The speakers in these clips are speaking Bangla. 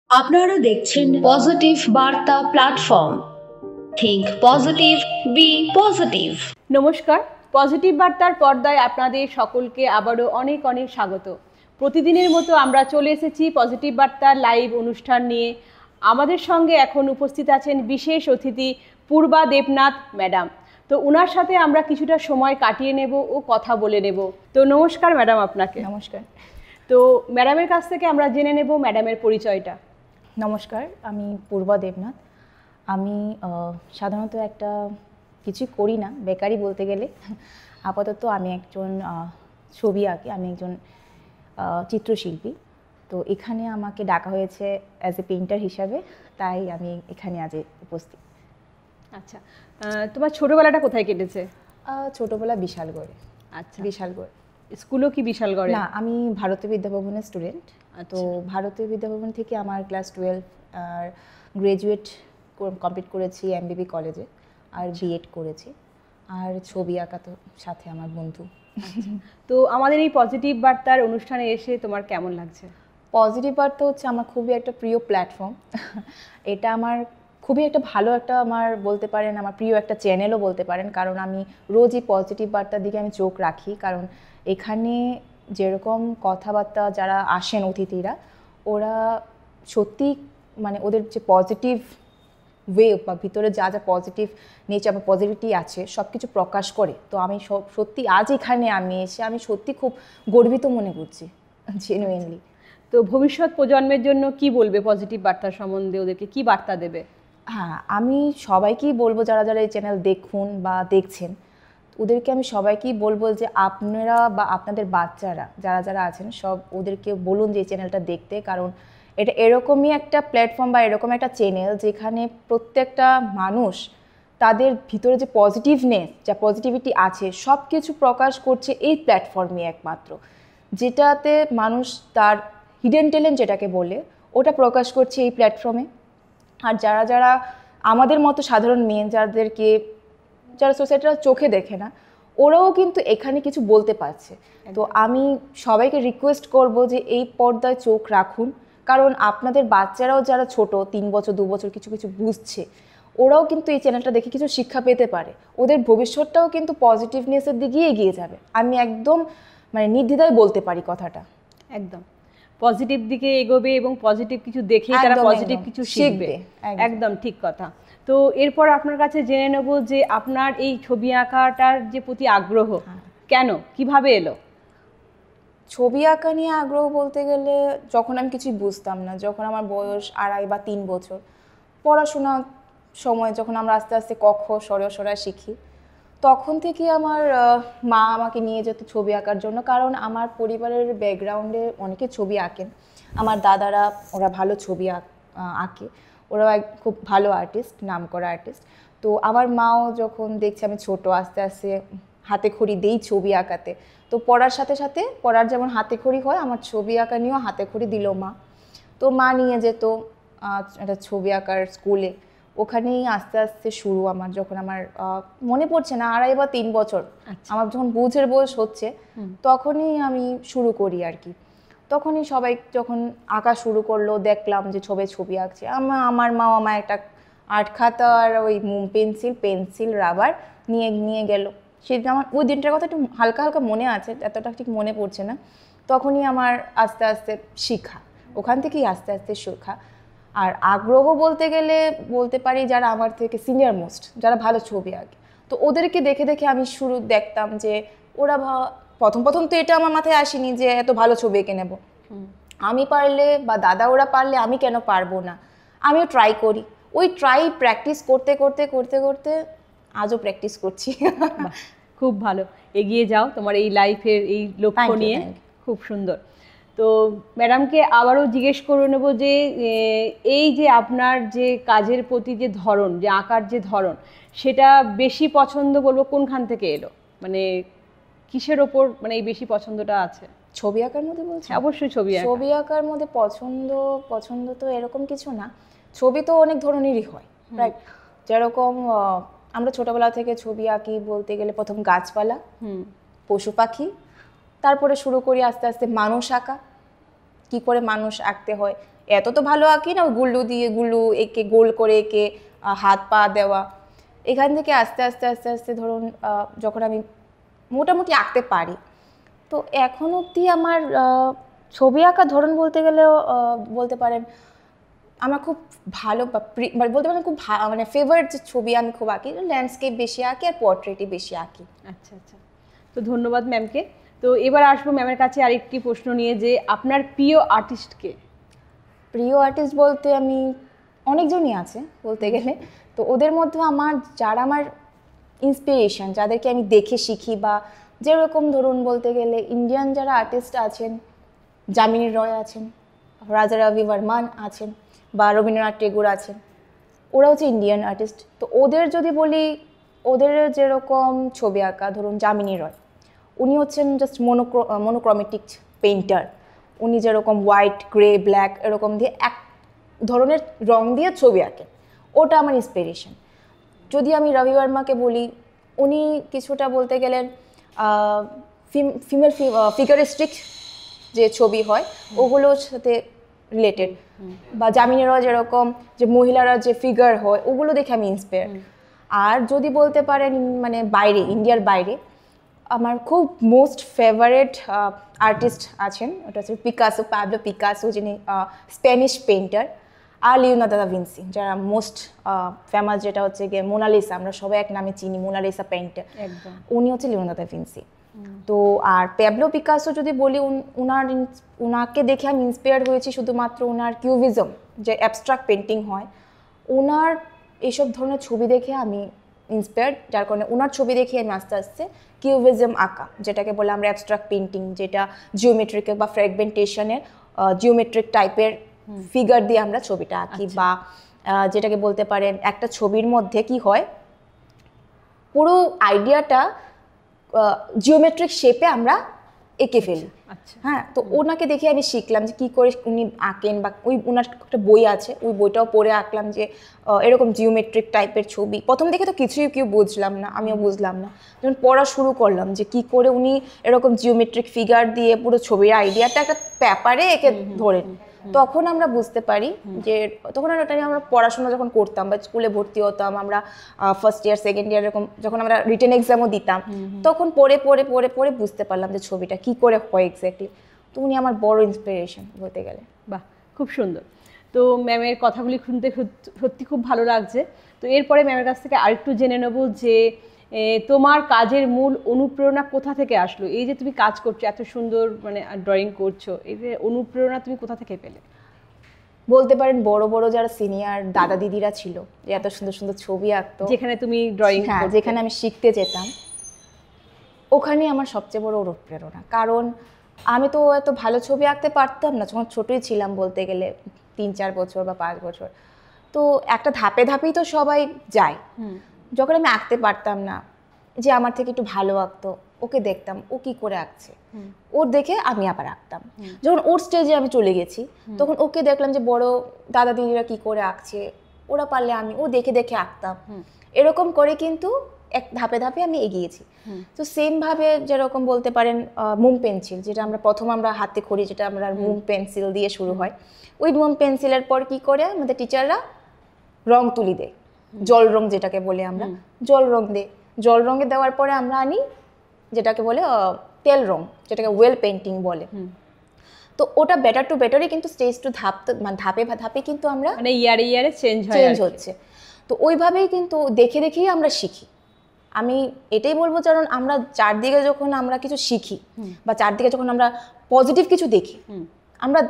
আপনারা দেখছেন পজিটিভ বার্তা platform. Think positive, be positive. নমস্কার, পজিটিভ বার্তার পর্দায় আপনাদের সকলকে আবারও অনেক অনেক স্বাগত। প্রতিদিনের মতো আমরা চলে এসেছি পজিটিভ বার্তার লাইভ অনুষ্ঠান নিয়ে। আমাদের সঙ্গে এখন উপস্থিত আছেন বিশেষ অতিথি পূর্বা দেবনাথ ম্যাডাম। তো ওনার সাথে আমরা কিছুটা সময় কাটিয়ে নেব ও কথা বলে নেব। তো নমস্কার ম্যাডাম আপনাকে। নমস্কার। তো ম্যাডামের কাছ থেকে আমরা জেনে নেব ম্যাডামের পরিচয়টা। নমস্কার, আমি পূর্বা দেবনাথ। আমি সাধারণত একটা কিছু করি না, বেকারি বলতে গেলে। আপাতত আমি একজন ছবি আঁকি, আমি একজন চিত্রশিল্পী। তো এখানে আমাকে ডাকা হয়েছে অ্যাজ এ পেইন্টার হিসাবে, তাই আমি এখানে আজ উপস্থিত। আচ্ছা, তোমার ছোটবেলাটা কোথায় কেটেছে? ছোটোবেলা বিশালগড়ে। আচ্ছা, বিশালগড়। স্কুলও কি বিশালগড়ে? না, আমি ভারতীয় বিদ্যাভবনের স্টুডেন্ট। তো ভারতীয় বিদ্যাভবন থেকে আমার ক্লাস 12 আর গ্রাজুয়েট কমপ্লিট করেছি এমবিবি কলেজে, আর বিএড করেছি। আর ছবি আঁকা তো সাথে আমার বন্ধু। তো আমাদের এই পজিটিভ বার্তার অনুষ্ঠানে এসে তোমার কেমন লাগছে? পজিটিভ বার্তা হচ্ছে আমার খুবই একটা প্রিয় প্ল্যাটফর্ম। এটা আমার খুবই একটা ভালো একটা, আমার বলতে পারেন আমার প্রিয় একটা চ্যানেলও বলতে পারেন, কারণ আমি রোজই পজিটিভ বার্তার দিকে আমি চোখ রাখি। কারণ এখানে যেরকম কথাবার্তা যারা আসেন অতিথিরা, ওরা সত্যি মানে ওদের যে পজিটিভ ওয়ে বা ভিতরে যা যা পজিটিভ নেচার বা পজিটিভিটি আছে সব কিছু প্রকাশ করে। তো আমি সত্যি আজ এখানে আমি এসে আমি সত্যি খুব গর্বিত মনে করছি, জেনুইনলি। তো ভবিষ্যৎ প্রজন্মের জন্য কি বলবে পজিটিভ বার্তা সম্বন্ধে? ওদেরকে কি বার্তা দেবে? হ্যাঁ, আমি সবাইকেই বলবো যারা যারা এই চ্যানেল দেখুন বা দেখছেন, ওদেরকে আমি সবাইকেই বলবো যে আপনারা বা আপনাদের বাচ্চারা যারা যারা আছেন সব ওদেরকে বলুন যে এই চ্যানেলটা দেখতে। কারণ এটা এরকমই একটা প্ল্যাটফর্ম বা এরকম একটা চ্যানেল যেখানে প্রত্যেকটা মানুষ তাদের ভিতরে যে পজিটিভনেস, যা পজিটিভিটি আছে সব কিছু প্রকাশ করছে এই প্ল্যাটফর্মে একমাত্র, যেটাতে মানুষ তার হিডেন ট্যালেন্ট যেটাকে বলে ওটা প্রকাশ করছে এই প্ল্যাটফর্মে। আর যারা যারা আমাদের মতো সাধারণ মেয়ে যারা সোসাইটিরা চোখে দেখে না, ওরাও কিন্তু এখানে কিছু বলতে পারছে। তো আমি সবাইকে রিকোয়েস্ট করব যে এই পর্দায় চোখ রাখুন, কারণ আপনাদের বাচ্চারাও যারা ছোট 3 বছর 2 বছর কিছু কিছু বুঝছে, ওরাও কিন্তু এই চ্যানেলটা দেখে কিছু শিক্ষা পেতে পারে। ওদের ভবিষ্যৎটাও কিন্তু পজিটিভনেসের দিকেই এগিয়ে যাবে। আমি একদম মানে নির্দ্বিধায় বলতে পারি কথাটা। একদম পজিটিভ দিকে এগোবে এবং পজিটিভ কিছু দেখে তারা পজিটিভ কিছু শিখবে। একদম ঠিক কথা। তো এরপর আপনার কাছে জেনে নেব যে আপনার এই ছবি আঁকাটার যে প্রতি আগ্রহ কেন, কিভাবে এলো? ছবি আঁকা নিয়ে আগ্রহ বলতে গেলে যখন আমি কিছুই বুঝতাম না, যখন আমার বয়স 2.5 বা 3 বছর, পড়াশোনার সময় যখন আমরা আস্তে আস্তে ক খ সরা শিখি, তখন থেকে আমার মা আমাকে নিয়ে যেত ছবি আঁকার জন্য। কারণ আমার পরিবারের ব্যাকগ্রাউন্ডে অনেকে ছবি আঁকেন। আমার দাদারা ওরা ভালো ছবি আঁকে, ওরা খুব ভালো আর্টিস্ট, নাম করা আর্টিস্ট। তো আমার মাও যখন দেখছে আমি ছোট, আস্তে আস্তে হাতে খড়ি দেই ছবি আঁকাতে। তো পড়ার সাথে সাথে পড়ার যেমন হাতে খড়ি হয়, আমার ছবি আঁকা নিয়েও হাতে খড়ি দিল মা। তো মা নিয়ে যেত একটা ছবি আঁকার স্কুলে। ওখানেই আস্তে আস্তে শুরু আমার, যখন আমার মনে পড়ছে না 2.5 বা 3 বছর, আমার যখন বুঝের বয়স হচ্ছে, তখনই আমি শুরু করি আর কি। তখনই সবাই যখন আঁকা শুরু করলো, দেখলাম যে ছবি আঁকছে। আমার মা আমার একটা আর্ট খাতা আর ওই মোম পেন্সিল রাবার নিয়ে গেল। সেটা আমার ওই দিনটার কথা একটু হালকা হালকা মনে আছে, এতটা ঠিক মনে পড়ছে না। তখনই আমার আস্তে আস্তে শিখা, ওখান থেকেই আস্তে আস্তে শেখা। আর আগ্রহ বলতে গেলে বলতে পারি যারা আমার থেকে সিনিয়র মোস্ট, যারা ভালো ছবি আঁকে, তো ওদেরকে দেখে দেখে আমি শুরু দেখতাম যে ওরা প্রথম তো এটা আমার মাথায় আসেনি যে এত ভালো ছবি এঁকে নেব। আমি পারলে বা দাদা ওরা পারলে আমি কেন পারবো না, আমিও ট্রাই করি। ওই প্র্যাকটিস করতে করতে করতে করতে আজও প্র্যাকটিস করছি। খুব ভালো, এগিয়ে যাও তোমার এই লাইফের এই লক্ষ্য নিয়ে। খুব সুন্দর। তো ম্যাডামকে আবারও জিজ্ঞেস করে নেব যে এই যে আপনার যে কাজের প্রতি যে ধরন, যে আঁকার যে ধরন, সেটা বেশি পছন্দ বলবো কোনখান থেকে এলো? মানে কিসের ওপর মানে এই বেশি পছন্দটা আছে? ছবি আঁকার মধ্যে বলছি? অবশ্যই ছবি আঁকার মধ্যে পছন্দ তো এরকম কিছু না। ছবি তো অনেক ধরনেরই হয়, রাইট? যেরকম আমরা ছোটবেলা থেকে ছবি আঁকি বলতে গেলে প্রথম গাছপালা, পশু পাখি, তারপরে শুরু করি আস্তে আস্তে মানুষ আঁকা, কি করে মানুষ আঁকতে হয় এত তো ভালো আঁকি না, গুল্লু এঁকে গোল করে এঁকে হাত পা দেওয়া। এখান থেকে আস্তে আস্তে আস্তে আস্তে ধরুন যখন আমি মোটামুটি আঁকতে পারি, তো এখন অবধি আমার ছবি আঁকা ধরন বলতে গেলেও বলতে পারেন আমার খুব ভালো মানে বলতে পারেন খুব মানে ফেভারিট যে ছবি আমি খুব আঁকি, ল্যান্ডস্কেপ বেশি আঁকি আর পোর্ট্রেটই বেশি আঁকি। আচ্ছা আচ্ছা, তো ধন্যবাদ ম্যামকে। তো এবার আসবো ম্যামের কাছে আরেকটি প্রশ্ন নিয়ে, যে আপনার প্রিয় আর্টিস্টকে? প্রিয় আর্টিস্ট বলতে আমি অনেকজনই আছে বলতে গেলে, তো ওদের মধ্যে যারা আমার ইন্সপিরেশন, যাদেরকে আমি দেখে শিখি, বা যেরকম ধরুন বলতে গেলে ইন্ডিয়ান যারা আর্টিস্ট আছেন, যামিনী রয় আছেন, রাজা রবি বর্মন আছেন, বা রবীন্দ্রনাথ টেগোর আছেন, ওরা হচ্ছে ইন্ডিয়ান আর্টিস্ট। তো ওদের যদি বলি, ওদের যেরকম ছবি আঁকা, ধরুন যামিনী রয়, উনি হচ্ছেন জাস্ট মোনোক্রোমেটিক পেইন্টার। উনি যেরকম হোয়াইট, গ্রে, ব্ল্যাক এরকম দিয়ে এক ধরনের রং দিয়ে ছবি আঁকেন, ওটা আমার ইন্সপিরেশন। যদি আমি রবি বর্মাকে বলি, উনি কিছুটা বলতে গেলেন ফিমেল ফিগারিস্টিক যে ছবি হয় ওগুলোর সাথে রিলেটেড, বা যামিনী রয় যেরকম যে মহিলারা যে ফিগার হয় ওগুলো দেখে আমি ইন্সপায়ার। আর যদি বলতে পারেন মানে বাইরে, ইন্ডিয়ার বাইরে, আমার খুব মোস্ট ফেভারিট আর্টিস্ট আছেন, ওটা হচ্ছে পাবলো পিকাসো, যিনি স্প্যানিশ পেইন্টার, আর লিওনার্দো দা ভিঞ্চি, যারা মোস্ট ফেমাস, যেটা হচ্ছে গিয়ে মোনালিসা, আমরা সবাই এক নামে চিনি, মোনালিসা পেইন্টার, উনি হচ্ছে লিওনার্দো দা ভিঞ্চি। তো আর প্যাবলো পিকাসো যদি বলি, উনাকে দেখে আমি ইন্সপায়ার হয়েছি শুধুমাত্র ওনার কিউবিজম, যে অ্যাবস্ট্রাক্ট পেন্টিং হয়, ওনার এইসব ধরনের ছবি দেখে আমি ইন্সপায়ার্ড, যার কারণে ওনার ছবি দেখে আমি আস্তে আস্তে কিউবিজম আঁকা, যেটাকে বলে আমরা অ্যাবস্ট্রাক্ট পেন্টিং, যেটা জিওমেট্রিক বা ফ্র্যাগমেন্টেশনের জিওমেট্রিক টাইপের ফিগার দিয়ে আমরা ছবিটা আঁকি। বা যেটাকে বলতে পারেন একটা ছবির মধ্যে কি হয়, পুরো আইডিয়াটা জিওমেট্রিক শেপে আমরা এঁকে ফেলি। হ্যাঁ, তো ওনাকে দেখে আমি শিখলাম যে কী করে উনি আঁকেন, বা ওনার একটা বই আছে, ওই বইটাও পড়ে আঁকলাম যে এরকম জিওমেট্রিক টাইপের ছবি। প্রথম দেখে তো কেউ বুঝলাম না, আমিও বুঝলাম না। যখন পড়া শুরু করলাম যে কী করে উনি এরকম জিওমেট্রিক ফিগার দিয়ে পুরো ছবির আইডিয়াটা একটা পেপারে এঁকে ধরেন, তখন আমরা বুঝতে পারি যে, তখন ওটা নিয়ে আমরা পড়াশোনা যখন করতাম বা স্কুলে ভর্তি হতাম, আমরা ফার্স্ট ইয়ার সেকেন্ড ইয়ার এরকম যখন আমরা রিটেন এক্সামও দিতাম, তখন পড়ে পড়ে পড়ে পড়ে বুঝতে পারলাম যে ছবিটা কী করে হয় এক্স্যাক্টলি। তো উনি আমার বড় ইন্সপিরেশন বলতে গেলে। বাহ, খুব সুন্দর। তো ম্যামের কথাগুলি শুনতে সত্যি খুব ভালো লাগছে। তো এরপরে ম্যামের কাছ থেকে আরেকটু জেনে নেব যে তোমার কাজের মূল অনুপ্রেরণা কোথা থেকে আসলো? এই যে তুমি কাজ করছো, এত সুন্দর মানে ড্রয়িং করছো, এই যে অনুপ্রেরণা তুমি কোথা থেকে পেলে? বলতে পারেন বড় বড় যারা সিনিয়র দাদা দিদিরা ছিল, যে এত সুন্দর সুন্দর ছবি আঁকতো, যেখানে তুমি ড্রয়িং, হ্যাঁ, যেখানে আমি শিখতে যেতাম, ওখানেই আমার সবচেয়ে বড় অনুপ্রেরণা। কারণ আমি তো এত ভালো ছবি আঁকতে পারতাম না যখন ছোটই ছিলাম, বলতে গেলে 3-4 বছর বা 5 বছর। তো একটা ধাপে ধাপেই তো সবাই যায়। যখন আমি আঁকতে পারতাম না, যে আমার থেকে একটু ভালো আঁকতো, ওকে দেখতাম ও কি করে আঁকছে, ওর দেখে আমি আবার আঁকতাম। যখন ওর স্টেজে আমি চলে গেছি, তখন ওকে দেখলাম যে বড় দাদা দিদিরা কি করে আঁকছে, ওরা পারলে ও দেখে দেখে আঁকতাম। এরকম করে কিন্তু এক ধাপে ধাপে আমি এগিয়েছি। তো সেমভাবে যেরকম বলতে পারেন মোম পেন্সিল, যেটা আমরা প্রথম আমরা হাতে করি, যেটা আমরা মোম পেন্সিল দিয়ে শুরু হয়, ওই মোম পেন্সিলের পর কি করে আমাদের টিচাররা রং তুলি দেয়, জল রং যেটাকে বলে আমরা, জল রং দেয়। জল রঙে দেওয়ার পরে আমরা আনি যেটাকে বলে তেল রং, যেটাকে ওয়েল পেন্টিং বলে। তো ওটা বেটার টু বেটারই কিন্তু স্টেজ টু ধাপে ধাপে কিন্তু আমরা মানে ইয়ারে চেঞ্জ হচ্ছে। তো ওইভাবেই কিন্তু দেখে দেখেই আমরা শিখি। আমি এটাই বলবো, কারণ আমরা চারদিকে যখন আমরা কিছু শিখি বা চারদিকে যখন আমরা পজিটিভ কিছু দেখি, আমরা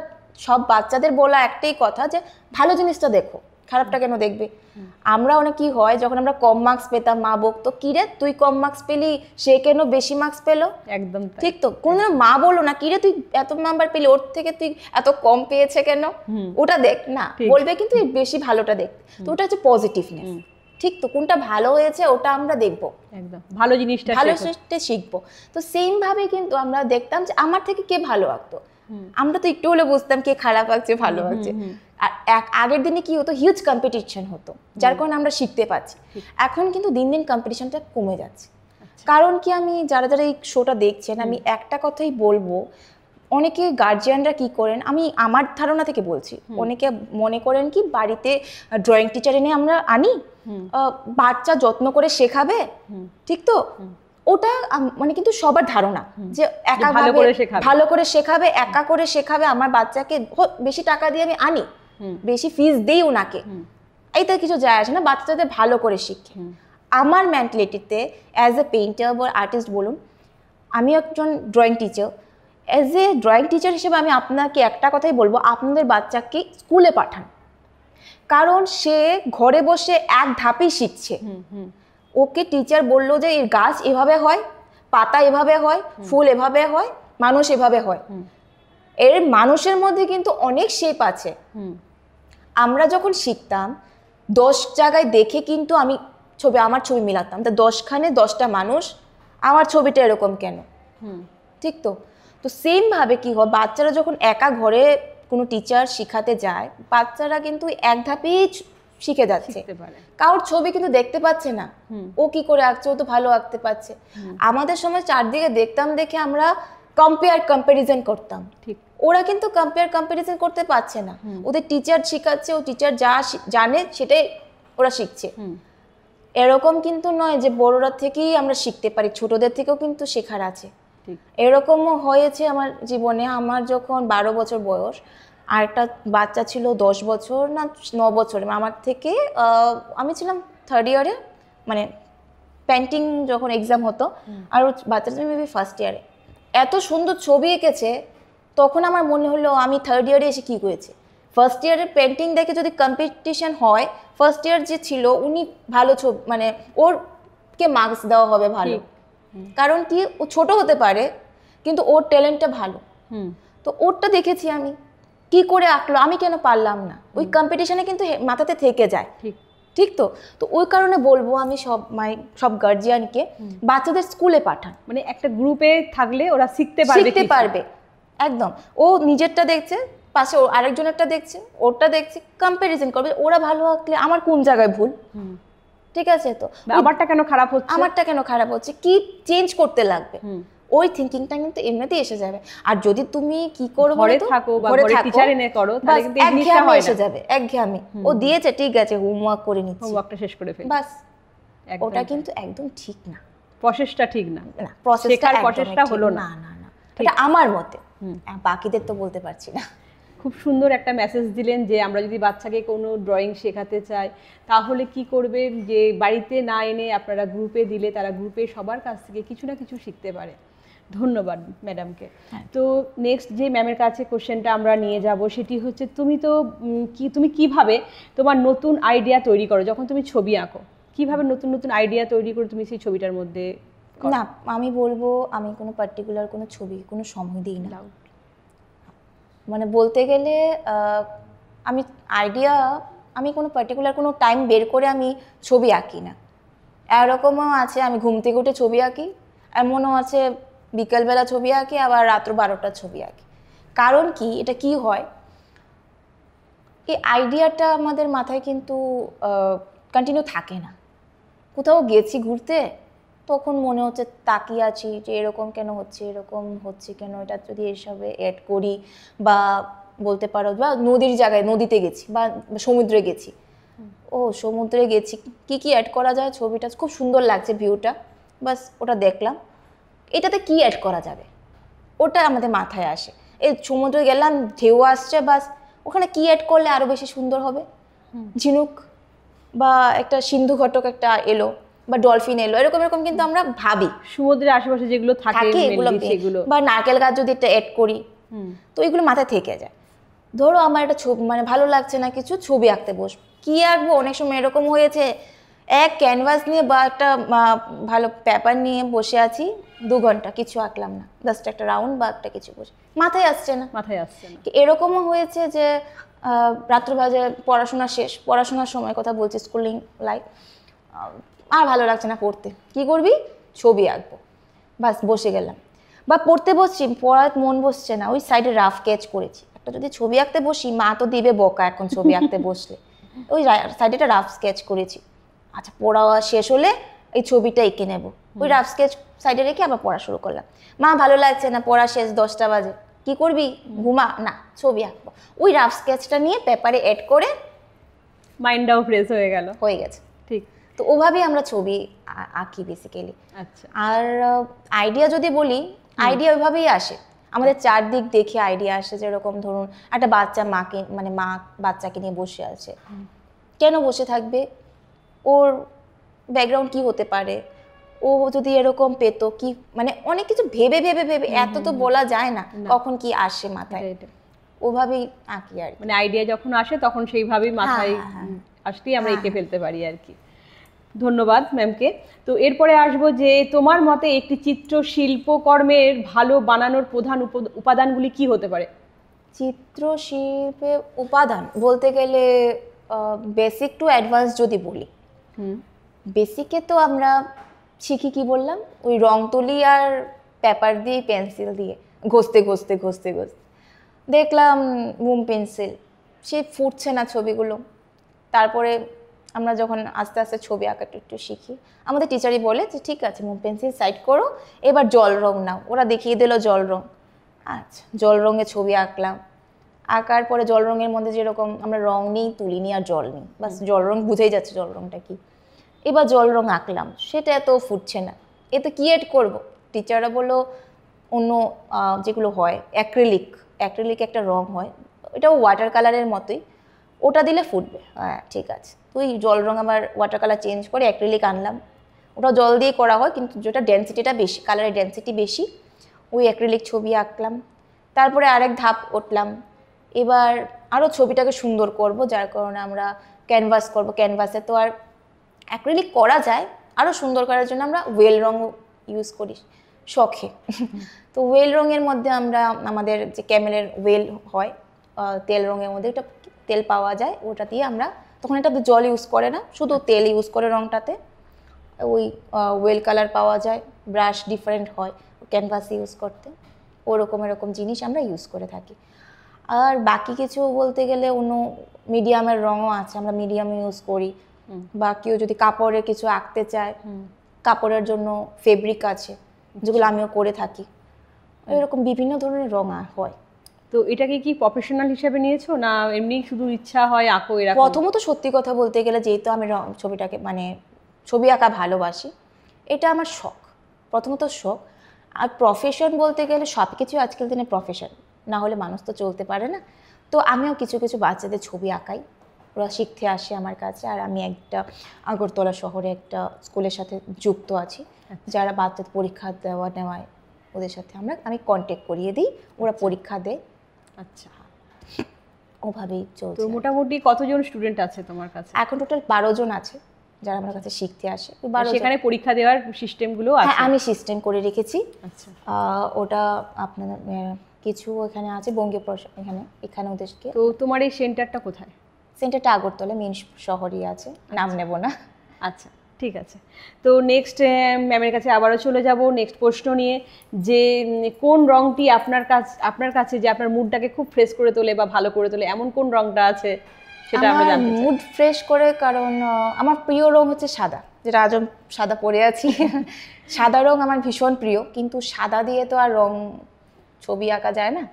সব বাচ্চাদের বলা একটাই কথা যে ভালো জিনিসটা দেখো, খারাপটা কেন দেখবে। আমরা অনেক কি হয়, যখন আমরা কম মার্কস পেতাম, মা বকতো, কিরে তুই কম মার্কস পেলি, সে কেন বেশি মার্কস পেলো। একদম ঠিক তো, কোনদিন মা বলো না কিরে তুই এত নাম্বার পেলি, ওর থেকে তুই এত কম পেয়েছে কেন, ওটা দেখ না, বলবে কিন্তু বেশি ভালোটা দেখ। তো ওটা হচ্ছে পজিটিভনেস। ঠিক তো, কোনটা ভালো হয়েছে ওটা আমরা দেখবো, একদম ভালো জিনিসটা শিখবো। তো সেম ভাবে কিন্তু আমরা দেখতাম যে আমার থেকে কে ভালো আঁকতো, আমরা তো একটু হলে বুঝতাম কে খারাপ আঁকছে ভালো আঁকছে। আর আগের দিনে কি হতো, হিউজ কম্পিটিশন হতো, যার কারণে আমরা শিখতে পাচ্ছি। এখন কিন্তু দিন দিন কম্পিটিশনটা কমে যাচ্ছে। কারণ কি, আমি যারা যারা এই শোটা দেখছেন, আমি একটা কথাই বলবো, অনেকে গার্জিয়ানরা কি করেন, আমি আমার ধারণা থেকে বলছি, অনেকে মনে করেন কি বাড়িতে ড্রয়িং টিচার এনে আমরা আনি, বাচ্চা যত্ন করে শেখাবে, ঠিক তো? ওটা মানে কিন্তু সবার ধারণা যে একা ভালো করে শেখাবে, একা করে শেখাবে, আমার বাচ্চাকে বেশি টাকা দিয়ে আমি আনি, বেশি ফিস দিই ওনাকে, এইটা কিছু যায় আসে না, বাচ্চাদের ভালো করে শিখে। আমার মেন্টালিটিতে অ্যাজ এ পেইন্টার বা আর্টিস্ট বলুন, আমি একজন drawing teacher, as a drawing teacher হিসেবে আমি আপনাকে একটা কথাই বলবো, আপনাদের বাচ্চাকে স্কুলে পাঠান, কারণ সে ঘরে বসে এক ধাপেই শিখছে। ওকে টিচার বললো যে এর গাছ এভাবে হয়, পাতা এভাবে হয়, ফুল এভাবে হয়, মানুষ এভাবে হয়, এর মানুষের মধ্যে কিন্তু অনেক শেপ আছে। আমরা যখন শিখতাম 10 জায়গায় দেখে কিন্তু আমি আমার ছবি মিলাতাম, তো 10খানে 10টা মানুষ, আমার ছবিটা এরকম কেন, ঠিক তো? তো সেমভাবে কি হয়, বাচ্চারা যখন একা ঘরে কোনো টিচার শিখাতে যায়, বাচ্চারা কিন্তু এক ধাপেই শিখে যাচ্ছে, কারোর ছবি কিন্তু দেখতে পাচ্ছে না, ও কি করে আঁকছে, ও তো ভালো আঁকতে পারছে। আমাদের সময় চারদিকে দেখতাম, দেখে আমরা কম্পারিজন করতাম, ঠিক। ওরা কিন্তু কম্পারিজন করতে পারছে না, ওদের টিচার শিখাচ্ছে, ও টিচার যা জানে সেটাই ওরা শিখছে। এরকম কিন্তু নয় যে বড়রা থেকেই আমরা শিখতে পারি, ছোটদের থেকেও কিন্তু শেখার আছে। এরকমও হয়েছে আমার জীবনে। আমার যখন 12 বছর বয়স, আর একটা বাচ্চা ছিল 10 বছর না 9 বছর আমার থেকে, আমি ছিলাম 3rd ইয়ারে, মানে পেন্টিং যখন এক্সাম হতো, আর বাচ্চা ছিল মেবি 1st ইয়ারে। এত সুন্দর ছবি এঁকেছে, তখন আমার মনে হলো আমি 3rd ইয়ারে এসে কী করেছি। 1st ইয়ারের পেন্টিং দেখে যদি কম্পিটিশন হয়, 1st ইয়ার যে ছিল উনি ভালো ছবি, মানে ওরকে মার্কস দেওয়া হবে ভালো, কারণ কি ও ছোট হতে পারে কিন্তু ওর ট্যালেন্টটা ভালো। তো ওরটা দেখেছি আমি, কি করে আঁকলো, আমি কেন পারলাম না, ওই কম্পিটিশনে কিন্তু মাথাতে থেকে যায়, ঠিক তো? তো ওই কারণে বলবো আমি সব গার্জিয়ানকে বাচ্চাদের স্কুলে পাঠান, মানে একটা গ্রুপে থাকলে ওরা শিখতে পারবে। একদম, ও নিজেরটা দেখছে, পাশে আরেকজনেরটা দেখছে, ওরটা দেখছে, কম্পারিজন করবে, ওরা ভালো আঁকলে আমার কোন জায়গায় ভুল, ঠিক আছে? তো আমারটা কেন খারাপ হচ্ছে, কি চেঞ্জ করতে লাগবে, ওই থিঙ্কিংটা কিন্তু এমনিতেই এসে যাবে। আর যদি তুমি কি করো, ঘরে থাকো বা ঘরে টিচার এনে করো, তাহলে কিন্তু এই জিনিসটা হয় না, এসে যাবে একঘেয়েমি। ও দিয়েছে, ঠিক আছে, হোমওয়ার্ক করে নিচ্ছি, হোমওয়ার্কটা শেষ করে ফেলি, বাস। ওটা কিন্তু একদম ঠিক না, প্রসেসটা ঠিক না, প্রসেসটা হলো না, এটা আমার মতে, বাকিদের তো বলতে পারছি না। খুব সুন্দর একটা মেসেজ দিলেন যে আমরা যদি বাচ্চাকে কোনো ড্রয়িং শেখাতে চাই তাহলে কি করবে, যে বাড়িতে না এনে আপনারা গ্রুপে দিলে তারা গ্রুপে সবার কাছ থেকে কিছু না কিছু শিখতে পারে। ধন্যবাদ ম্যাডামকে। তো নেক্সট যে ম্যামের কাছে কোশ্চেনটা আমরা নিয়ে যাব সেটি হচ্ছে, তুমি কিভাবে তোমার নতুন আইডিয়া তৈরি করো যখন তুমি ছবি আঁকো? কিভাবে নতুন নতুন আইডিয়া তৈরি করে তুমি সেই ছবিটার মধ্যে? না, আমি বলবো আমি কোনো পার্টিকুলার কোনো ছবি কোনো সময় দিই না, মানে বলতে গেলে আমি কোনো পার্টিকুলার কোনো টাইম বের করে আমি ছবি আঁকি না। এরকমও আছে আমি ঘুম থেকে উঠে ছবি আঁকি, এমনও আছে বিকেলবেলা ছবি আঁকি, আবার রাত্র 12টার ছবি আঁকি। কারণ কি, এটা কি হয়, এই আইডিয়াটা আমাদের মাথায় কিন্তু কন্টিনিউ থাকে না। কোথাও গেছি ঘুরতে, তখন মনে হচ্ছে তাকিয়ে আছি যে এরকম কেন হচ্ছে, এরকম হচ্ছে কেন, এটা যদি এসবে অ্যাড করি, বা বলতে পারো বা নদীর জায়গায় নদীতে গেছি বা সমুদ্রে গেছি, সমুদ্রে গেছি, কি অ্যাড করা যায়, ছবিটা খুব সুন্দর লাগছে ভিউটা, বাস ওটা দেখলাম, এটাতে কি অ্যাড করা যাবে, ওটা আমাদের মাথায় আসে। এই সমুদ্রে গেলাম, ঢেউ আসছে, বাস ওখানে কি অ্যাড করলে আরও বেশি সুন্দর হবে, ঝিনুক বা একটা সিন্ধু ঘটক একটা এলো বা ডলফিন এলো, এরকম কিন্তু আমরা ভাবি। সমুদ্রের আশেপাশে যেগুলো থাকে সেগুলো, বা নারকেল গাছ যদি একটা অ্যাড করি, তো এগুলো মাথায় থেকে যায়। ধরো আমার একটা ছবি মানে ভালো লাগছে না, কিছু ছবি আঁকতে বসবো, কি আঁকবো, অনেক সময় এরকম হয়েছে এক ক্যানভাস নিয়ে বা একটা ভালো পেপার নিয়ে বসে আছি 2 ঘন্টা, কিছু আঁকলাম না, জাস্ট একটা রাউন্ড বা একটা কিছু বসে, মাথায় আসছে না। এরকমও হয়েছে যে রাত্রবাজে পড়াশোনার সময় কথা বলছি, স্কুলিং লাইফ, আর ভালো লাগছে না পড়তে, কি করবি, ছবি আঁকবো, বাস বসে গেলাম। বা পড়তে বসছি, পড়ার মন বসছে না, ওই সাইডে রাফ স্কেচ করেছি একটা, যদি ছবি আঁকতে বসি মা তো দিবে বকা এখন ছবি আঁকতে বসলে, ওই সাইডে একটা রাফ স্কেচ করেছি, আচ্ছা পড়া শেষ হলে এই ছবিটা এঁকে নেব, ওই রাফ স্কেচ সাইডে রেখে আবার পড়া শুরু করলাম, মা ভালো লাগছে না, পড়া শেষ 10টা বাজে, কি করবি, ঘুমা না, ছবি আঁকবো। ওই রাফ স্কেচটা নিয়ে পেপারে এড করে মাইন্ডটাও ফ্রেশ হয়ে গেল, হয়ে গেছে। ঠিক। তো ওভাবেই আমরা ছবি আঁকি বেসিক্যালি। আচ্ছা। আর আইডিয়া যদি বলি, আইডিয়া ওইভাবেই আসে, আমাদের চারদিক দেখে আইডিয়া আসে। যেরকম ধরুন একটা বাচ্চা মাকে মানে মা বাচ্চাকে নিয়ে বসে আছে, কেন বসে থাকবে, ওর ব্যাকগ্রাউন্ড কি হতে পারে, ও যদি এরকম পেতো কি, মানে অনেক কিছু ভেবে ভেবে ভেবে এত তো বলা যায় না কখন কি আসে মাথায়, ওভাবেই আঁকি আর কি। মানে আইডিয়া যখন আসে তখন সেইভাবেই মাথায় আসলেই আমরা এঁকে ফেলতে পারি আর কি। ধন্যবাদ ম্যামকে। তো এরপরে আসবো যে তোমার মতে একটি চিত্র শিল্পকর্মের ভালো বানানোর প্রধান উপাদানগুলি কি হতে পারে? চিত্রশিল্পে উপাদান বলতে গেলে বেসিক টু অ্যাডভান্স যদি বলি, বেসিকে তো আমরা শিখি কি বললাম, ওই রং তুলি আর পেপার দিয়ে পেন্সিল দিয়ে ঘষতে ঘষতে ঘষতে ঘষতে দেখলাম মোম পেন্সিল সে ফুটছে না ছবিগুলো। তারপরে আমরা যখন আস্তে আস্তে ছবি আঁকাটা একটু শিখি, আমাদের টিচারই বলে যে ঠিক আছে মোম পেন্সিল সাইড করো, এবার জল রং নাও। ওরা দেখিয়ে দিল জল রং, আচ্ছা জল রঙে ছবি আঁকলাম। আঁকার পরে জল রঙের মধ্যে যেরকম আমরা রং নিই, তুলি নিই আর জল নিই, বাস জল রং বুঝেই যাচ্ছে জল রংটা কি। এবার জল রং আঁকলাম, সেটা এত ফুটছে না, এতে কি এড করবো? টিচাররা বললো অন্য যেগুলো হয় অ্যাক্রিলিক একটা রং হয়, এটাও ওয়াটার কালারের মতোই, ওটা দিলে ফুটবে। হ্যাঁ ঠিক আছে, তুই জল রং আবার ওয়াটার কালার চেঞ্জ করে অ্যাক্রিলিক আনলাম, ওটা জল দিয়ে করা হয় কিন্তু যেটা ডেন্সিটিটা বেশি, কালারের ডেন্সিটি বেশি, ওই অ্যাক্রিলিক ছবি আঁকলাম। তারপরে আরেক ধাপ উঠলাম, এবার আরও ছবিটাকে সুন্দর করব, যার কারণে আমরা ক্যানভাস করব। ক্যানভাসে তো আর অ্যাক্রিলিক করা যায়, আরও সুন্দর করার জন্য আমরা ওয়েল রং ইউজ করি শখে। তো ওয়েল রঙের মধ্যে আমরা আমাদের যে ক্যামেলের ওয়েল হয় তেল রঙের মধ্যে, এটা তেল পাওয়া যায়, ওটা দিয়ে আমরা তখন এটা তো জল ইউজ করে না, শুধু তেল ইউজ করে রঙটাতে। ওই ওয়েল কালার পাওয়া যায়, ব্রাশ ডিফারেন্ট হয় ক্যানভাস ইউজ করতে, ওরকম এরকম জিনিস আমরা ইউজ করে থাকি। আর বাকি কিছু বলতে গেলে অন্য মিডিয়ামের রঙও আছে, আমরা মিডিয়াম ইউজ করি। বা কেউ যদি কাপড়ে কিছু আঁকতে চায়, কাপড়ের জন্য ফেব্রিক আছে যেগুলো আমিও করে থাকি, এরকম বিভিন্ন ধরনের রং হয়। তো এটাকে কি প্রফেশনাল হিসেবে নিয়েছো না এমনি শুধু ইচ্ছা হয় আঁকো এরকম? প্রথমত সত্যি কথা বলতে গেলে যেহেতু আমি ছবিটাকে মানে ছবি আঁকা ভালোবাসি, এটা আমার শখ, প্রথমত শখ। আর প্রফেশন বলতে গেলে সব কিছু আজকাল দিনে প্রফেশন, না হলে মানুষ তো চলতে পারে না। তো আমিও কিছু কিছু বাচ্চাদের ছবি আঁকাই, ওরা শিখতে আসে আমার কাছে। আর আমি একটা আগরতলা শহরে একটা স্কুলের সাথে যুক্ত আছি, যারা বাচ্চাদের পরীক্ষা দেওয়া নেওয়ায় ওদের সাথে আমি কন্ট্যাক্ট করিয়ে দিই, ওরা পরীক্ষা দেয়। আচ্ছা, ওভাবেই চলছে। তো মোটামুটি কতজন স্টুডেন্ট আছে তোমার কাছে? এখন টোটাল 12 জন আছে যারা আমার কাছে শিখতে আসে। সেখানে পরীক্ষা দেওয়ার সিস্টেমগুলো আছে? হ্যাঁ, আমি সিস্টেম করে রেখেছি। আচ্ছা, ওটা আপনার কিছু এখানে আছে বঙ্গীয় এখানে ওদেরকে। তো তোমার এই সেন্টারটা কোথায়? সেন্টারটা আগরতলা মেন শহরই আছে, নাম নেব না। আচ্ছা ঠিক আছে। তো নেক্সট ম্যামের কাছে আবারও চলে যাব নেক্সট প্রশ্ন নিয়ে, যে কোন রংটি আপনার কাছে যে আপনার মুডটাকে খুব ফ্রেশ করে তোলে বা ভালো করে তোলে, এমন কোন রংটা আছে সেটা আমরা জানতে চাই। মুড ফ্রেশ করে, কারণ আমার প্রিয় রং হচ্ছে সাদা, যেটা আজ সাদা পরে আছি। সাদা রং আমার ভীষণ প্রিয়, কিন্তু সাদা দিয়ে তো আর রং ছবি আঁকা যায় না।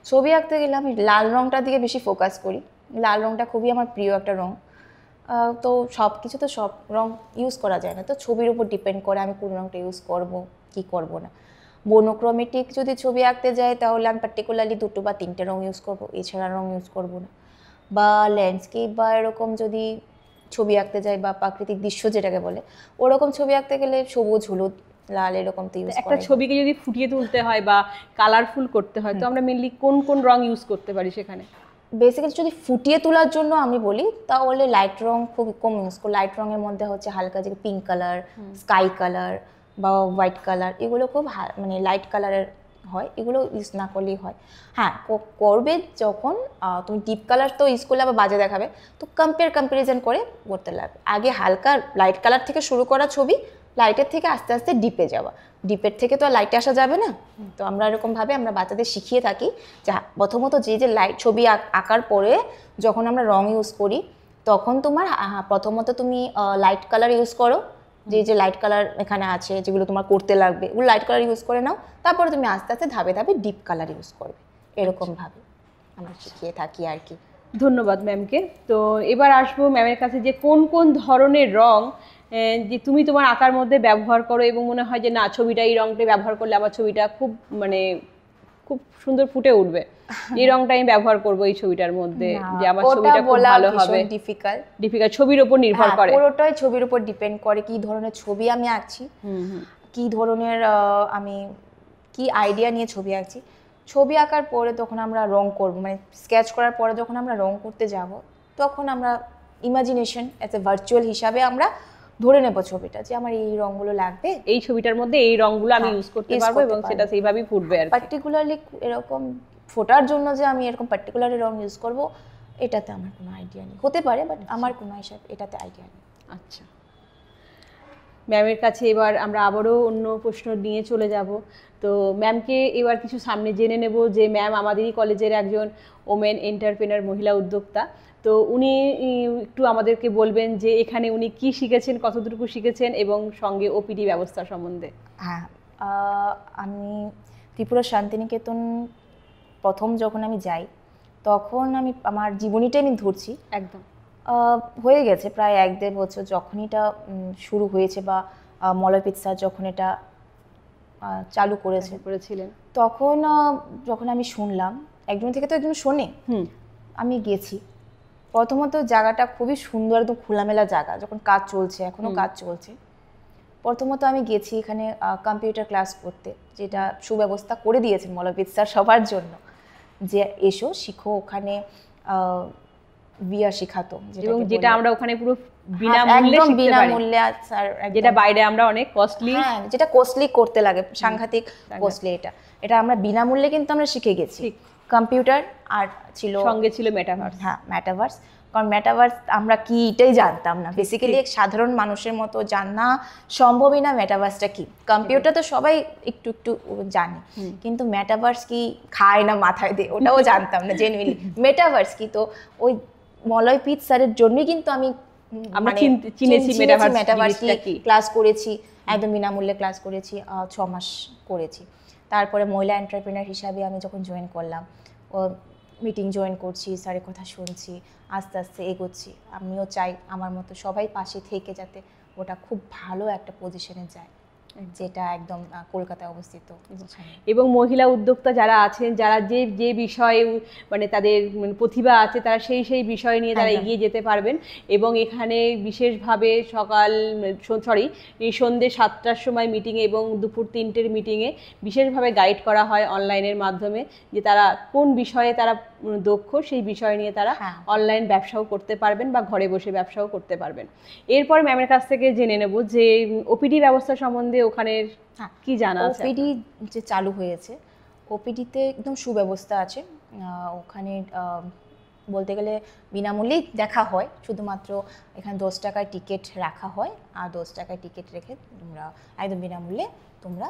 ছবি আঁকতে গেলে আমি লাল রংটার দিকে বেশি ফোকাস করি, লাল রংটা খুবই আমার প্রিয় একটা রং। তো সব কিছু তো সব রং ইউজ করা যায় না, তো ছবির উপর ডিপেন্ড করে আমি কোন রংটা ইউজ করব কি করব না। মোনোক্রোমেটিক যদি ছবি আঁকতে যাই তাহলে আমি পার্টিকুলারলি 2 বা 3টে রং ইউজ করব, এছাড়া রং ইউজ করব না। বা ল্যান্ডস্কেপ বা এরকম যদি ছবি আঁকতে যাই বা প্রাকৃতিক দৃশ্য যেটাকে বলে, ওরকম ছবি আঁকতে গেলে সবুজ হলুদ লাল এরকম তো ইউজ করা। একটা ছবিকে যদি ফুটিয়ে তুলতে হয় বা কালারফুল করতে হয়, তো আমরা মেনলি কোন কোন রং ইউজ করতে পারি সেখানে? বেসিক্যালি যদি ফুটিয়ে তোলার জন্য আমি বলি তাহলে লাইট রং খুব কম ইউজ করি। লাইট রঙের মধ্যে হচ্ছে হালকা যে পিঙ্ক কালার, স্কাই কালার বা হোয়াইট কালার, এগুলো খুব মানে লাইট কালারের হয়, এগুলো ইউজ না করলেই হয়। হ্যাঁ, করবে যখন তুমি ডিপ কালার তো ইউজ করলে আবার বাজে দেখাবে, তো কম্পারিজন করে করতে লাগবে। আগে হালকা লাইট কালার থেকে শুরু করা ছবি, লাইটের থেকে আস্তে আস্তে ডিপে যাওয়া, ডিপের থেকে তো আর লাইটে আসা যাবে না। তো আমরা এরকমভাবে আমরা বাচ্চাদের শিখিয়ে থাকি যে প্রথমত যে লাইট ছবি আঁকার পরে যখন আমরা রং ইউজ করি, তখন তোমার প্রথমত তুমি লাইট কালার ইউজ করো, যে লাইট কালার এখানে আছে যেগুলো তোমার করতে লাগবে, ওগুলো লাইট কালার ইউজ করে নাও। তারপরে তুমি আস্তে আস্তে ধাপে ধাপে ডিপ কালার ইউজ করবে, এরকমভাবে আমরা শিখিয়ে থাকি আর কি। ধন্যবাদ ম্যামকে। তো এবার আসবো ম্যামের কাছে যে কোন কোন ধরনের রং যে তুমি তোমার আঁকার মধ্যে ব্যবহার করো এবং মনে হয় যে না ছবিটা এই রংটা ব্যবহার করলে আমার ছবিটা খুব মানে খুব সুন্দর ফুটে উঠবে, এই রংটা আমি ব্যবহার করব এই ছবিটার মধ্যে, যে আমার ছবিটা খুব ভালো হবে। ডিফিকাল্ট, ছবির উপর নির্ভর করে, পুরোটাই ছবির উপর ডিপেন্ড করে কি ধরনের ছবি আমি আঁকছি, কি ধরনের আমি কি আইডিয়া নিয়ে ছবি আঁকছি। ছবি আঁকার পরে তখন আমরা রং করব, মানে স্কেচ করার পরে যখন আমরা রং করতে যাব তখন আমরা ইমাজিনেশন অ্যাজ এ ভার্চুয়াল হিসাবে আমরা ধরে নেব ছবিটা, যে আমার এই রংগুলো লাগবে, এই ছবিটার মধ্যে এই রংগুলো আমি ইউজ করতে পারবো এবং সেটা সেইভাবেই ফুটবে। আর পার্টিকুলারলি এরকম ফোটার জন্য যে আমি এরকম পার্টিকুলারলি রং ইউজ করব এটাতে আমার কোনো আইডিয়া নেই, হতে পারে বাট আমার কোনো হিসাব এটাতে আইডিয়া নেই। আচ্ছা, ম্যামের কাছে এবার আমরা আবারও অন্য প্রশ্ন নিয়ে চলে যাব। তো ম্যামকে এবার কিছু সামনে জেনে নেব যে ম্যাম আমাদেরই কলেজের একজন ওমেন এন্টারপ্রেনার, মহিলা উদ্যোক্তা। তো উনি একটু আমাদেরকে বলবেন যে এখানে উনি কি শিখেছেন, কতটুকু শিখেছেন এবং সঙ্গে ওপিডি ব্যবস্থা সম্বন্ধে। হ্যাঁ, আমি ত্রিপুরা শান্তিনিকেতন প্রথম যখন আমি যাই তখন আমি আমার জীবনীটাই আমি ধরছি, একদম হয়ে গেছে প্রায় 1-1.5 বছর যখন এটা শুরু হয়েছে, বা মলয়পিত স্যার যখন এটা চালু করেছিলেন, তখন যখন আমি শুনলাম, একজন থেকে তো একজন শোনে, আমি গেছি। প্রথমত জায়গাটা খুবই সুন্দর, একদম খোলামেলা জায়গা, যখন কাজ চলছে, এখনও কাজ চলছে। প্রথমত আমি গেছি এখানে কম্পিউটার ক্লাস করতে, যেটা সুব্যবস্থা করে দিয়েছেন মলয়পিত স্যার সবার জন্য, যে এসো শিখো। ওখানে বিয়া শেখাতো, যেটা আমরা ওখানে পুরো বিনামূল্যে স্যার, যেটা বাইরে আমরা অনেক কস্টলি, যেটা কস্টলি করতে লাগে, সাংঘাতিক কস্টলি, এটা আমরা বিনামূল্যে কিন্তু আমরা শিখে গেছি। কম্পিউটার আর ছিল সঙ্গে ছিল মেটাভার্স। হ্যাঁ, মেটাভার্স, কারণ মেটাভার্স আমরা কি এটাই জানতাম না, বেসিক্যালি এক সাধারণ মানুষের মতো জানা সম্ভবই না মেটাভার্সটা কি। কম্পিউটার তো সবাই একটু একটু জানে, কিন্তু মেটাভার্স কি খায় না মাথায় দিয়ে, ওটাও জানতাম না জেনুইনলি। মেটাভার্স কি, তো ওই মলয়পিত স্যারের জন্যই কিন্তু আমি চিনেছি মেটাভার্স কি, ক্লাস করেছি, একদম বিনামূল্যে ক্লাস করেছি, 6 মাস করেছি। তারপরে মহিলা এন্টারপ্রেনার হিসাবে আমি যখন জয়েন করলাম, ও মিটিং জয়েন করছি, স্যারের কথা শুনছি, আস্তে আস্তে এগোচ্ছি। আমিও চাই আমার মতো সবাই পাশে থেকে যাতে ওটা খুব ভালো একটা পজিশনে যায়, যেটা একদম কলকাতায় অবস্থিত। এবং মহিলা উদ্যোক্তা যারা আছেন, যারা যে যে বিষয়ে মানে তাদের প্রতিভা আছে, তারা সেই বিষয় নিয়ে তারা এগিয়ে যেতে পারবেন। এবং এখানে বিশেষভাবে সন্ধ্যে 7টার সময় মিটিংয়ে এবং দুপুর 3টের মিটিংয়ে বিশেষভাবে গাইড করা হয় অনলাইনের মাধ্যমে, যে তারা কোন বিষয়ে তারা দক্ষ, সেই বিষয় নিয়ে তারা অনলাইন ব্যবসাও করতে পারবেন বা ঘরে বসে ব্যবসাও করতে পারবেন। এরপর ম্যামের কাছ থেকে জেনে নেব যে ওপিডি ব্যবস্থা সম্বন্ধে ওখানে কি জানা আছে। ওপিডি যে চালু হয়েছে, ওপিডিতে একদম সুব্যবস্থা আছে। ওখানে বলতে গেলে বিনামূল্যেই দেখা হয়, শুধুমাত্র এখানে 10 টাকার টিকিট রাখা হয়, আর 10 টাকার টিকিট রেখে তোমরা একদম বিনামূল্যে তোমরা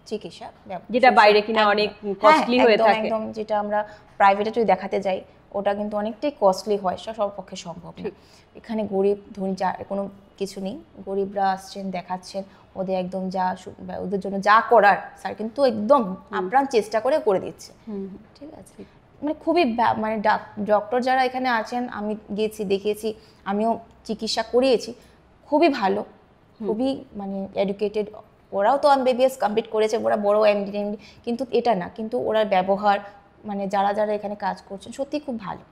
চিকিৎসা, যেটা বাইরে কিনা অনেক কস্টলি হয়ে থাকে, একদম যেটা আমরা প্রাইভেটে যদি দেখাতে যাই ওটা কিন্তু অনেকটাই কস্টলি হয়, সবার পক্ষে সম্ভব না। এখানে গরিব ধনী কোনো কিছু নেই, গরিবরা আসছেন, দেখাচ্ছেন, ওদের একদম ওদের জন্য যা করার স্যার কিন্তু একদম আপ্রাণ চেষ্টা করে দিচ্ছে। ঠিক আছে, মানে খুবই মানে ডক্টর যারা এখানে আছেন, আমি গেছি, দেখেছি, আমিও চিকিৎসা করিয়েছি, খুবই ভালো, খুবই মানে এডুকেটেড। ওরাও তো এমবিবিএস কমপ্লিট করেছে, ওরা বড় এমডি, কিন্তু এটা না, কিন্তু ওরা ব্যবহার মানে যারা এখানে কাজ করছেন সত্যি খুব ভালো,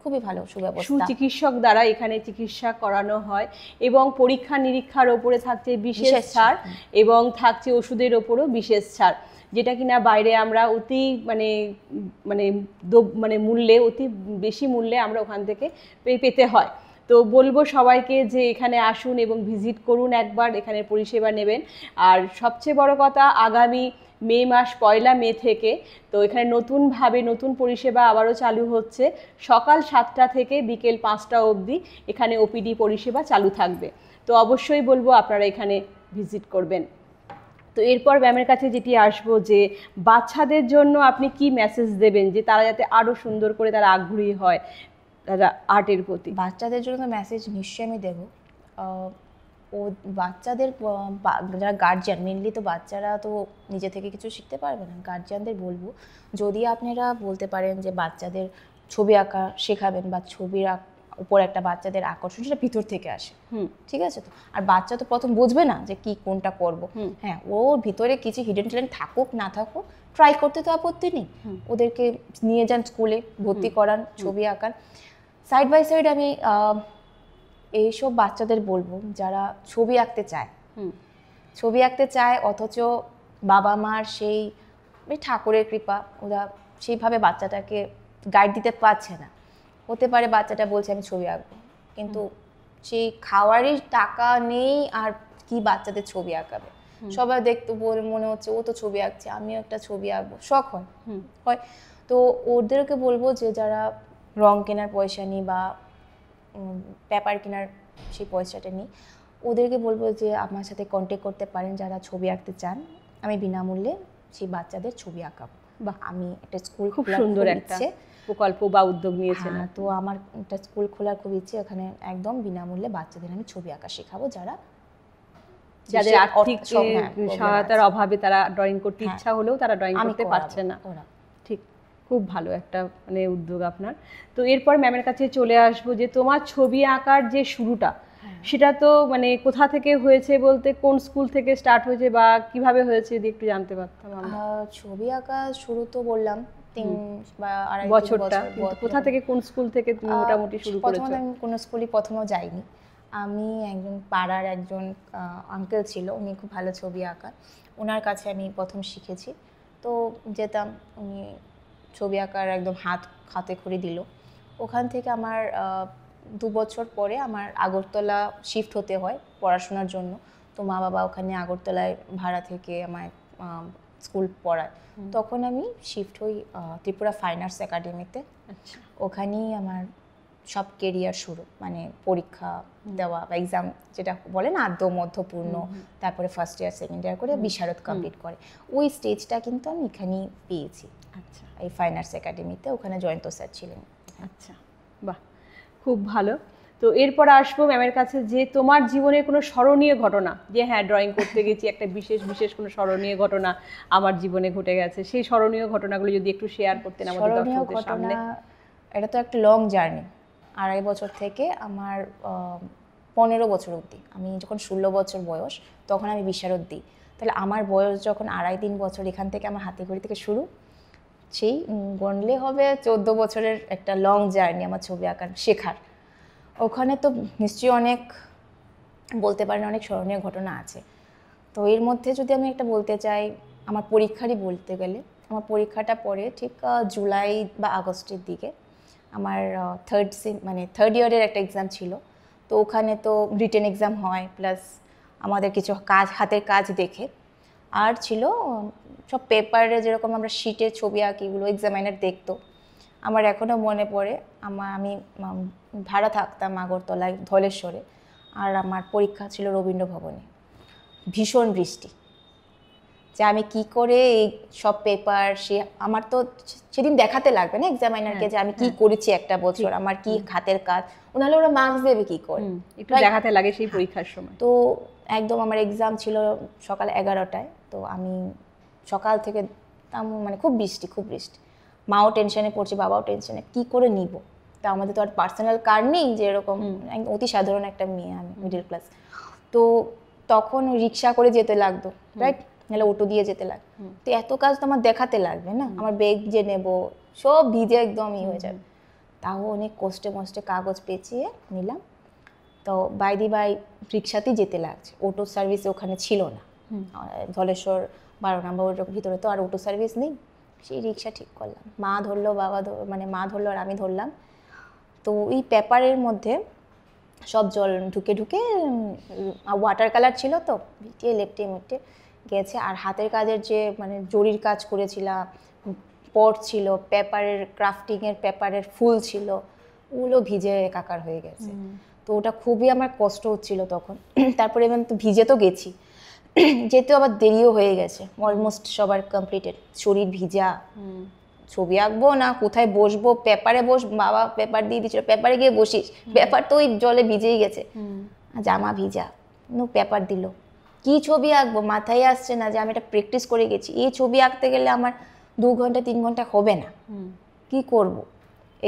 খুবই ভালো সুব্যবস্থা। সুচিকিৎসক দ্বারা এখানে চিকিৎসা করানো হয় এবং পরীক্ষা নিরীক্ষার ওপরে থাকছে বিশেষ ছাড় এবং থাকছে ওষুধের ওপরও বিশেষ ছাড়, যেটা কিনা বাইরে আমরা অতি মানে মানে মানে মূল্যে, অতি বেশি মূল্যে আমরা ওখান থেকে পেতে হয়। তো বলবো সবাইকে যে এখানে আসুন এবং ভিজিট করুন, একবার এখানে পরিষেবা নেবেন। আর সবচেয়ে বড় কথা, আগামী মে মাস 1 মে থেকে তো এখানে নতুনভাবে নতুন পরিষেবা আবারও চালু হচ্ছে। সকাল 7টা থেকে বিকেল 5টা অবধি এখানে ওপিডি পরিষেবা চালু থাকবে। তো অবশ্যই বলবো আপনারা এখানে ভিজিট করবেন। তো এরপর ম্যামের কাছে যেটি আসবো, যে বাচ্চাদের জন্য আপনি কি মেসেজ দেবেন, যে তারা যাতে আরও সুন্দর করে তারা আগ্রহী হয় আর্টের প্রতি। বাচ্চাদের জন্য মেসেজ নিশ্চয়ই আমি দেবো, ও বাচ্চাদের যারা গার্জিয়ান, মেনলি তো বাচ্চারা তো নিজে থেকে কিছু শিখতে পারবে না, গার্জিয়ানদের বলবো যদি আপনারা বলতে পারেন যে বাচ্চাদের ছবি আঁকা শেখাবেন বা ছবির উপর একটা বাচ্চাদের আকর্ষণ, সেটা ভিতর থেকে আসে, ঠিক আছে তো। আর বাচ্চা তো প্রথম বুঝবে না যে কি কোনটা করব, হ্যাঁ ওর ভিতরে কিছু হিডেন ট্যালেন্ট থাকুক না থাকুক ট্রাই করতে তো আপত্তি নেই, ওদেরকে নিয়ে যান স্কুলে ভর্তি করান, ছবি আঁকান। সাইড বাই সাইড আমি এইসব বাচ্চাদের বলবো যারা ছবি আঁকতে চায়, ছবি আঁকতে চায় অথচ বাবা মার সেই ঠাকুরের কৃপা ওরা সেইভাবে বাচ্চাটাকে গাইড দিতে পারছে না। হতে পারে বাচ্চাটা বলছে আমি ছবি আঁকবো, কিন্তু সেই খাওয়ারই টাকা নেই, আর কি বাচ্চাদের ছবি আঁকাবে। সবাই দেখতে বলে মনে হচ্ছে ও তো ছবি আঁকছে, আমিও একটা ছবি আঁকবো, শখ হয়। তো ওদেরকে বলবো যে যারা রং কেনার পয়সা নেই বা পেপার কেনার সেই পয়সাটা নেই, ওদেরকে বলবো যে আমার সাথে কন্ট্যাক্ট করতে পারেন যারা ছবি আঁকতে চান, আমি বিনামূল্যে সেই বাচ্চাদের ছবি আঁকাবো। বা আমি একটা স্কুল, খুব সুন্দর একটা প্রকল্প বা উদ্যোগ নিয়েছেন। তো আমার একটা স্কুল খোলার খুব ইচ্ছে, ওখানে একদম বিনামূল্যে বাচ্চাদের আমি ছবি আঁকা শেখাবো, যাদের আর্থিক সহায়তার অভাবে তারা ড্রয়িং করতে ইচ্ছা হলেও তারা ড্রয়িং করতে পারছে না। ঠিক, খুব ভালো একটা মানে উদ্যোগ আপনার। তো এরপর ম্যামের কাছে চলে আসবো যে তোমার ছবি আঁকার যে শুরুটা, সেটা তো মানে কোথা থেকে হয়েছে বলতে কোন স্কুল থেকে স্টার্ট হয়েছে বা কিভাবে হয়েছে যদি একটু জানতে পারতাম আমরা। ছবি আঁকা শুরু তো বললাম 3 বা 2.5 বছরটা, কোথা থেকে কোন স্কুল থেকে তুমি মোটামুটি শুরু করেছো? প্রথমে আমি কোনো স্কুলই প্রথমেও যাইনি, আমি একজন পাড়ার একজন আঙ্কেল ছিল, উনি খুব ভালো ছবি আঁকা, ওনার কাছে আমি প্রথম শিখেছি। তো যেতাম, উনি ছবি আঁকার একদম হাতে খড়ি দিল। ওখান থেকে আমার 2 বছর পরে আমার আগরতলা শিফট হতে হয় পড়াশোনার জন্য। তো মা বাবা ওখানে আগরতলায় ভাড়া থেকে আমায় স্কুল পড়ায়, তখন আমি শিফট হই ত্রিপুরা ফাইন আর্টস একাডেমিতে। আচ্ছা, ওখানেই আমার সব কেরিয়ার শুরু, মানে পরীক্ষা দেওয়া বা এক্সাম যেটা বলে না আদ্য মধ্যপূর্ণ, তারপরে ফার্স্ট ইয়ার সেকেন্ড ইয়ার করে বিশারদ কমপ্লিট করে, ওই স্টেজটা কিন্তু আমি এখানেই পেয়েছি। আচ্ছা, এই ফাইন আর্টস একাডেমিতে, ওখানে জয়ন্ত স্যার ছিলেন। আচ্ছা, বাহ, খুব ভালো। তো এরপর আসবো ম্যামের কাছে যে তোমার জীবনের কোনো স্মরণীয় ঘটনা, যে হ্যাঁ ড্রয়িং করতে গেছি একটা বিশেষ কোনো স্মরণীয় ঘটনা আমার জীবনে ঘটে গেছে, সেই স্মরণীয় ঘটনাগুলো যদি একটু শেয়ার করতেন আমাদের দর্শকদের সামনে। এটা তো একটা লং জার্নি, 2.5 বছর থেকে আমার 15 বছর অবধি। আমি যখন 16 বছর বয়স তখন আমি বিশারদ দিই, তাহলে আমার বয়স যখন 2.5-3 বছর, এখান থেকে আমার হাতে খড়ি থেকে শুরু, সেই গণলে হবে 14 বছরের একটা লং জার্নি আমার ছবি আঁকার শেখার। ওখানে তো নিশ্চয়ই অনেক বলতে পারেন অনেক স্মরণীয় ঘটনা আছে। তো এর মধ্যে যদি আমি একটা বলতে চাই, আমার পরীক্ষারই বলতে গেলে, আমার পরীক্ষাটা পরে ঠিক জুলাই বা আগস্টের দিকে আমার থার্ড ইয়ারের একটা এক্সাম ছিল। তো ওখানে তো রিটেন এক্সাম হয়, প্লাস আমাদের কিছু হাতের কাজ দেখে, আর ছিল সব পেপারে যেরকম আমরা শিটে ছবি আঁকিগুলো এক্সামিনার দেখতো। আমার এখনও মনে পড়ে, আমি ভাড়া থাকতাম আগরতলায় ধলেশ্বরে, আর আমার পরীক্ষা ছিল রবীন্দ্র ভবনে, ভীষণ বৃষ্টি, যে আমি কি করে এই সব পেপার আমার তো সেদিন দেখাতে লাগবে না এক্সামিনারকে যে আমি কি করেছি একটা বছর, আমার কি হাতের কাজ, নাহলে ওরা মার্কস দেবে কি করে, একটু দেখাতে লাগে সেই পরীক্ষার সময়। তো একদম আমার এক্সাম ছিল সকাল 11টায়, তো আমি সকাল থেকে মানে খুব বৃষ্টি, মাও টেনশনে পড়ছে, বাবাও টেনশনে, কি করে নিব। তা আমাদের তো আর পার্সোনাল কার নেই, যে এরকম অতি সাধারণ একটা মেয়ে আমি, মিডল ক্লাস। তো তখন রিক্সা করে যেতে লাগতো, রাইট, নাহলে অটো দিয়ে যেতে লাগতো। তো এত কাজ তো আমার দেখাতে লাগবে না, আমার ব্যাগ যে নেব সব ভিজে একদম হয়ে যাবে। তাও অনেক কষ্টে কাগজ পেঁচিয়ে নিলাম। তো বাই রিক্সাতেই যেতে লাগছে, অটো সার্ভিস ওখানে ছিল না, ধলেশ্বর 12 নম্বর ভিতরে তো আর অটো সার্ভিস নেই। সেই রিক্সা ঠিক করলাম, মা ধরলো, মা ধরলো আর আমি ধরলাম। তো এই পেপারের মধ্যে সব জল ঢুকে ওয়াটার কালার ছিল, তো ভিটিয়ে লেপটে গেছে। আর হাতের কাজের যে মানে জরির কাজ করেছিলাম, পট ছিল, পেপারের ক্রাফটিংয়ের পেপারের ফুল ছিল, ওগুলো ভিজে একাকার হয়ে গেছে। তো ওটা খুবই আমার কষ্ট হচ্ছিল তখন। তারপরে এবার তো ভিজে তো গেছি, যেতেও আবার দেরিও হয়ে গেছে, অলমোস্ট সবার কমপ্লিটেড, শরীর ভিজা, ছবি আঁকবো না কোথায় বসবো, পেপারে বাবা পেপার দিয়ে দিচ্ছিল, পেপারে গিয়ে বসিস, পেপার তো ওই জলে ভিজেই গেছে, জামা ভিজা। পেপার দিল, কি ছবি আঁকবো মাথায় আসছে না যে আমি এটা প্র্যাকটিস করে গেছি, এই ছবি আঁকতে গেলে আমার 2 ঘন্টা 3 ঘন্টা হবে না, কি করব।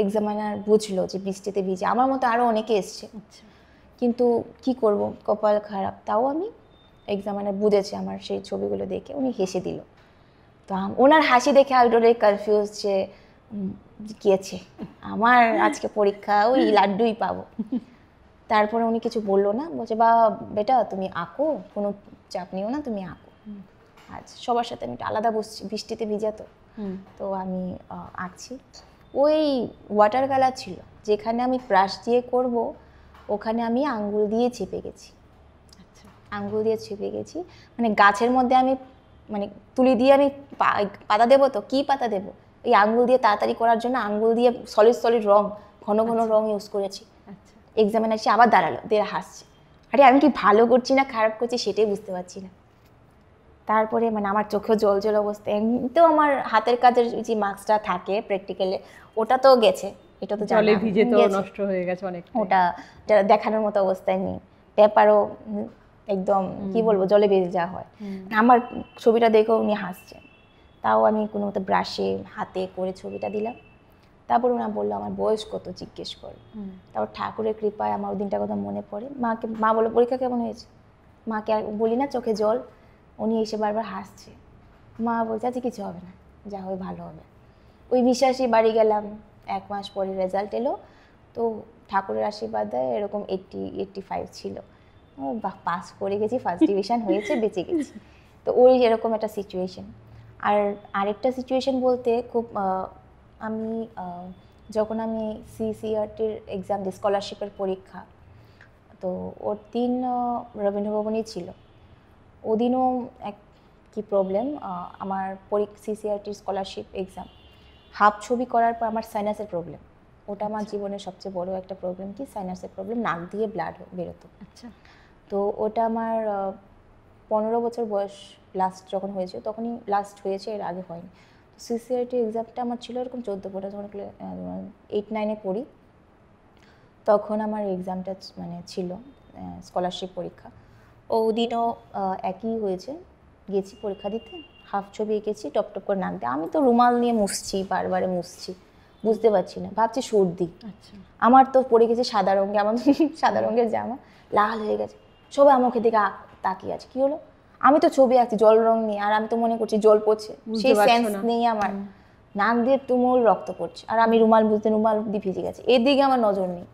এক্সামিনার বুঝলো যে বৃষ্টিতে ভিজে, আমার মতো আরও অনেকে এসছে, কিন্তু কি করব, কপাল খারাপ। তাও আমি এক্সামিনার বুঝেছে আমার সেই ছবিগুলো দেখে, উনি হেসে দিল। তো ওনার হাসি দেখে আউটডোরে কনফিউজ যে কি আছে, আমার আজকে পরীক্ষা ওই লাড্ডুই পাবো। তারপরে উনি কিছু বললো না, বলছে বা বেটা তুমি আঁকো, কোনো চাপ নিও না, তুমি আঁকো। আজ সবার সাথে আমি একটু আলাদা বসছি, বৃষ্টিতে ভিজা তো আমি আঁকছি। ওই ওয়াটার কালার ছিল, যেখানে আমি ব্রাশ দিয়ে করব ওখানে আমি আঙ্গুল দিয়ে চেপে গেছি। আঙ্গুল দিয়ে চেপে গেছি, মানে গাছের মধ্যে আমি মানে তুলি দিয়ে আমি পাতা দেবো, তো কি পাতা দেবো, এই আঙ্গুল দিয়ে তাড়াতাড়ি করার জন্য আঙ্গুল দিয়ে সলিড রং, ঘন ঘন রং ইউজ করেছি। এক্সামিনার এসে আবার দাঁড়ালো, দিয়ে হাসছে, আরে আমি কি ভালো করছি না খারাপ করছি সেটাই বুঝতে পারছি না। তারপরে মানে আমার চোখেও জল অবস্থা, এমনিতেও আমার হাতের কাজের যে মার্কসটা থাকে প্র্যাকটিক্যালে ওটা তো গেছে, এটা তো জলে ভিজে তো নষ্ট হয়ে গেছে অনেক, ওটা দেখানোর মতো অবস্থায় নেই। পেপারও একদম কি বলবো জলে ভেজে যাওয়া হয়। আমার ছবিটা দেখেও উনি হাসছেন, তাও আমি কোনো মতো ব্রাশে হাতে করে ছবিটা দিলাম। তারপর ওনা বললো আমার বয়স কত জিজ্ঞেস করে। তারপর ঠাকুরের কৃপায় আমার ওই দিনটার কথা মনে পড়ে। মা বললো পরীক্ষা কেমন হয়েছে, মাকে আর বলি না চোখে জল, উনি এসে বারবার হাসছে। মা বলছে আজকে কিছু হবে না, যা হবে ভালো হবে। ওই বিশ্বাসে বাড়ি গেলাম, 1 মাস পরে রেজাল্ট এলো, তো ঠাকুরের আশীর্বাদে এরকম 85 ছিল। ও বাহ, পাস করে গেছি, ফার্স্ট ডিভিশন হয়েছে, বেঁচে গেছি। তো ওই এরকম একটা সিচুয়েশন। আর আরেকটা সিচুয়েশন বলতে খুব আমি যখন আমি সিসিআরটির এক্সাম দিই, স্কলারশিপের পরীক্ষা, তো ওর দিন রবীন্দ্রভবনই ছিল। ওদিনও এক কি প্রবলেম, আমার সিসিআরটির স্কলারশিপ এক্সাম হাফ ছবি করার পর আমার সাইনাসের প্রবলেম। ওটা আমার জীবনের সবচেয়ে বড় একটা প্রবলেম, কি সাইনাসের প্রবলেম, নাক দিয়ে ব্লাড বেরোতো। আচ্ছা, তো ওটা আমার 15 বছর বয়স লাস্ট যখন হয়েছে, তখনই লাস্ট হয়েছে, এর আগে হয়নি। তো সিসিআরটি এক্সামটা আমার ছিল এরকম 14 যখন 8-9-এ পড়ি, তখন আমার এক্সামটা মানে ছিল স্কলারশিপ পরীক্ষা। ওদিনও একই হয়েছে, গেছি পরীক্ষা দিতে, হাফ ছবি এঁকেছি, টপ করে নাক দিয়ে। আমি তো রুমাল নিয়ে মুছছি, বারবারে মুছছি, বুঝতে পারছি না, ভাবছি সর্দি। আচ্ছা, আমার তো পড়ে গেছে সাদা রঙে, আমার সাদা রঙের জামা লাল হয়ে গেছে, সবাই আমাকে দিকে তাকিয়ে আছে, কি হলো, আমি তো ছবি আঁকছি জল রং নিয়ে, আর আমি তো মনে করছি জল পড়ছে, সেই সেন্স নেই আমার, নাক দিয়ে তুমুল রক্ত পড়ছে, আর আমি রুমাল বুঝতে রুমাল দিয়ে ভিজে গেছে, এর দিকে আমার নজর নেই।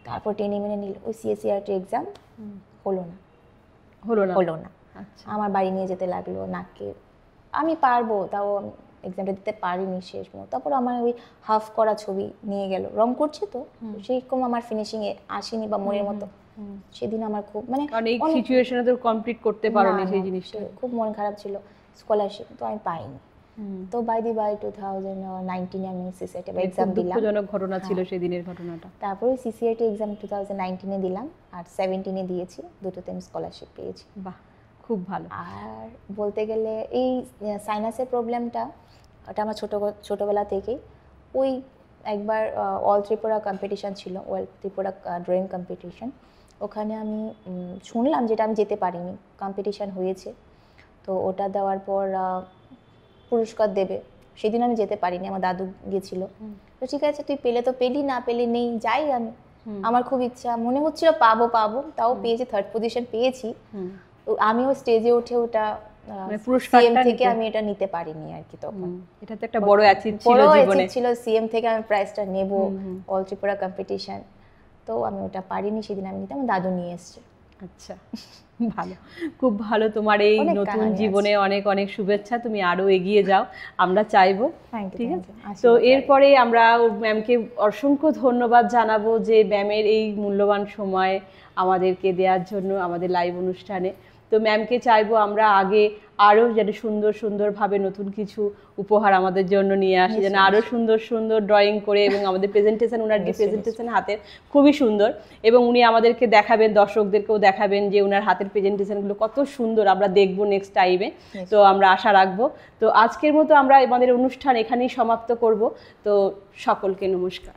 তারপর টেনে মেনে নিল, ওই সিএসসিআরটি এক্সাম হলো না। আচ্ছা, আমার বাড়ি নিয়ে যেতে লাগলো নাককে, আমি পারবো, তাও এক্সামটা দিতে পারিনি শেষ মুহূর্তে। তারপর আমার ওই হাফ করা ছবি নিয়ে গেল, রং করছি তো সেরকম আমার ফিনিশিং এ আসেনি বা মনের মতো। সেদিন আমার খুব মানে অনেক সিচুয়েশনে তো কমপ্লিট করতে পারোনি সেই জিনিসটা, খুব মন খারাপ ছিল। স্কলারশিপ তো আমি পাইনি। তো বাই 2019 আমি সিসিআরটি এক্সাম দিলাম, দুঃখজনক ঘটনা ছিল সেদিনের ঘটনাটা। তারপরে সিসিআরটি এক্সাম 2019-এ দিলাম, আর 17-এ দিয়েছি, দুটোতে আমি স্কলারশিপ পেয়েছি। বাহ, খুব ভালো। আর বলতে গেলে এই সাইনাসের প্রবলেমটা, ওটা আমার ছোটোবেলা থেকেই। ওই একবার অল ত্রিপুরা কম্পিটিশান ছিল, অল ত্রিপুরা ড্রয়িং কম্পিটিশান, ওখানে আমি শুনলাম, যেটা আমি যেতে পারিনি, কম্পিটিশান হয়েছে, তো ওটা দেওয়ার পর পুরস্কার দেবে, সেদিন আমি যেতে পারিনি, আমার দাদু গিয়েছিল। তো ঠিক আছে, তুই পেলে তো পেলি, না পেলে নেই, যাই আমি, আমার খুব ইচ্ছা, মনে হচ্ছিল পাবো, তাও পেয়েছি, 3rd পজিশন পেয়েছি। আমিও স্টেজে উঠে ওটা সিএম থেকে আমি এটা নিতে পারিনি আর কি, তখন এটা তো একটা বড় অ্যাচিভ ছিল জীবনে, ছিল সিএম থেকে আমি প্রাইজটা নেব, অল ত্রিপুরা কম্পিটিশন, তো আমি ওটা পারিনি, সেদিন আমি নিতে, আমার দাদু নিয়ে এসছে। আচ্ছা, ভালো, খুব ভালো। তোমার এই নতুন জীবনে অনেক অনেক শুভেচ্ছা, তুমি আরো এগিয়ে যাও, আমরা চাইবো। ঠিক আছে, তো এরপরে আমরা ম্যামকে অসংখ্য ধন্যবাদ জানাবো যে ম্যামের এই মূল্যবান সময় আমাদেরকে দেওয়ার জন্য আমাদের লাইভ অনুষ্ঠানে। তো ম্যামকে চাইবো আমরা আগে আরও যেন সুন্দরভাবে নতুন কিছু উপহার আমাদের জন্য নিয়ে আসি, যেন আরও সুন্দর ড্রয়িং করে, এবং আমাদের প্রেজেন্টেশন, ওনার যে প্রেজেন্টেশন হাতের খুবই সুন্দর, এবং উনি আমাদেরকে দেখাবেন, দর্শকদেরকেও দেখাবেন যে ওনার হাতের প্রেজেন্টেশনগুলো কত সুন্দর, আমরা দেখবো নেক্সট টাইমে, তো আমরা আশা রাখবো। তো আজকের মতো আমরা আমাদের অনুষ্ঠান এখানেই সমাপ্ত করব। তো সকলকে নমস্কার।